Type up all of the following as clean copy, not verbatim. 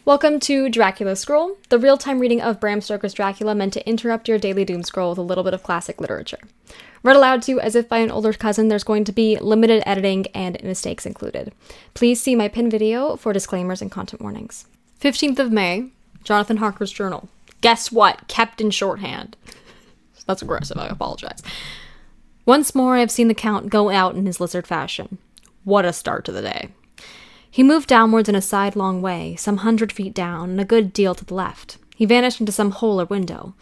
Welcome to Dracula Scroll, the real-time reading of Bram Stoker's Dracula meant to interrupt your daily doom scroll with a little bit of classic literature. Read aloud to as if by an older cousin, there's going to be limited editing and mistakes included. Please see my pinned video for disclaimers and content warnings. 15th of May, Jonathan Harker's journal. Guess what? Kept in shorthand. That's aggressive, I apologize. Once more I have seen the Count go out in his lizard fashion. What a start to the day. He moved downwards in a sidelong way, some 100 feet down, and a good deal to the left. He vanished into some hole or window.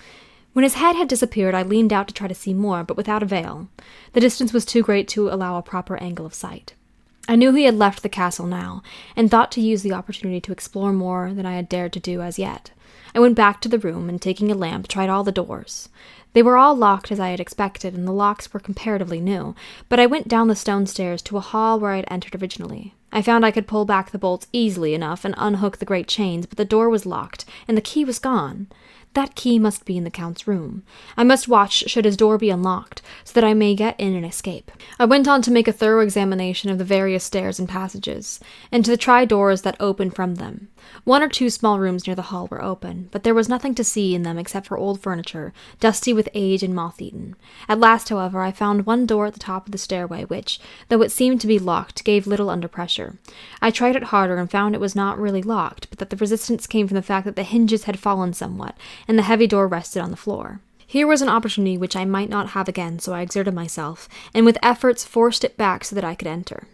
When his head had disappeared, I leaned out to try to see more, but without avail. The distance was too great to allow a proper angle of sight. I knew he had left the castle now, and thought to use the opportunity to explore more than I had dared to do as yet. I went back to the room, and taking a lamp, tried all the doors. They were all locked as I had expected, and the locks were comparatively new, but I went down the stone stairs to a hall where I had entered originally. I found I could pull back the bolts easily enough and unhook the great chains, but the door was locked, and the key was gone. That key must be in the Count's room. I must watch should his door be unlocked, so that I may get in and escape. I went on to make a thorough examination of the various stairs and passages, and to try doors that opened from them. 1 or 2 small rooms near the hall were open, but there was nothing to see in them except for old furniture, dusty with age and moth-eaten. At last, however, I found one door at the top of the stairway which, though it seemed to be locked, gave little under pressure. I tried it harder and found it was not really locked, but that the resistance came from the fact that the hinges had fallen somewhat, and the heavy door rested on the floor. Here was an opportunity which I might not have again, so I exerted myself, and with efforts forced it back so that I could enter.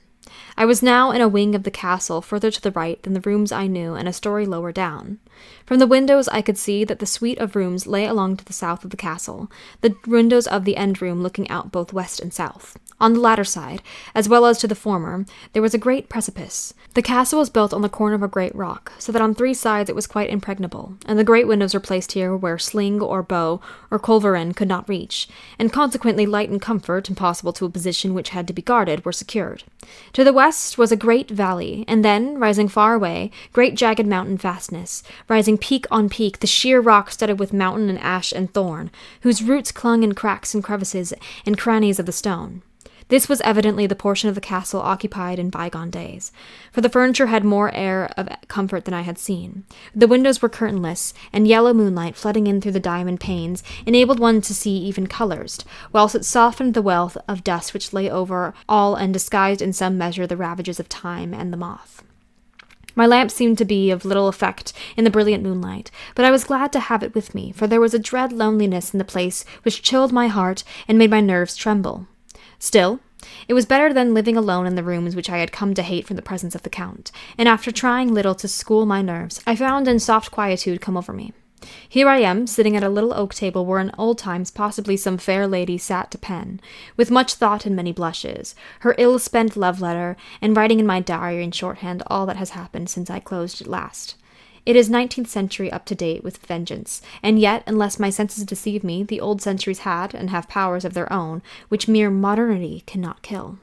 I was now in a wing of the castle further to the right than the rooms I knew and a story lower down. From the windows I could see that the suite of rooms lay along to the south of the castle, the windows of the end room looking out both west and south. On the latter side, as well as to the former, there was a great precipice. The castle was built on the corner of a great rock, so that on 3 sides it was quite impregnable, and the great windows were placed here where sling or bow or culverin could not reach, and consequently light and comfort, impossible to a position which had to be guarded, were secured. To the west was a great valley, and then, rising far away, great jagged mountain fastness, rising peak on peak, the sheer rock studded with mountain and ash and thorn, whose roots clung in cracks and crevices and crannies of the stone. This was evidently the portion of the castle occupied in bygone days, for the furniture had more air of comfort than I had seen. The windows were curtainless, and yellow moonlight flooding in through the diamond panes enabled one to see even colors, whilst it softened the wealth of dust which lay over all and disguised in some measure the ravages of time and the moth. My lamp seemed to be of little effect in the brilliant moonlight, but I was glad to have it with me, for there was a dread loneliness in the place which chilled my heart and made my nerves tremble. Still, it was better than living alone in the rooms which I had come to hate from the presence of the Count, and after trying little to school my nerves, I found in soft quietude come over me. Here I am, sitting at a little oak table where in old times possibly some fair lady sat to pen, with much thought and many blushes, her ill-spent love-letter, and writing in my diary in shorthand all that has happened since I closed it last. It is 19th century up to date with vengeance, and yet, unless my senses deceive me, the old centuries had and have powers of their own, which mere modernity cannot kill.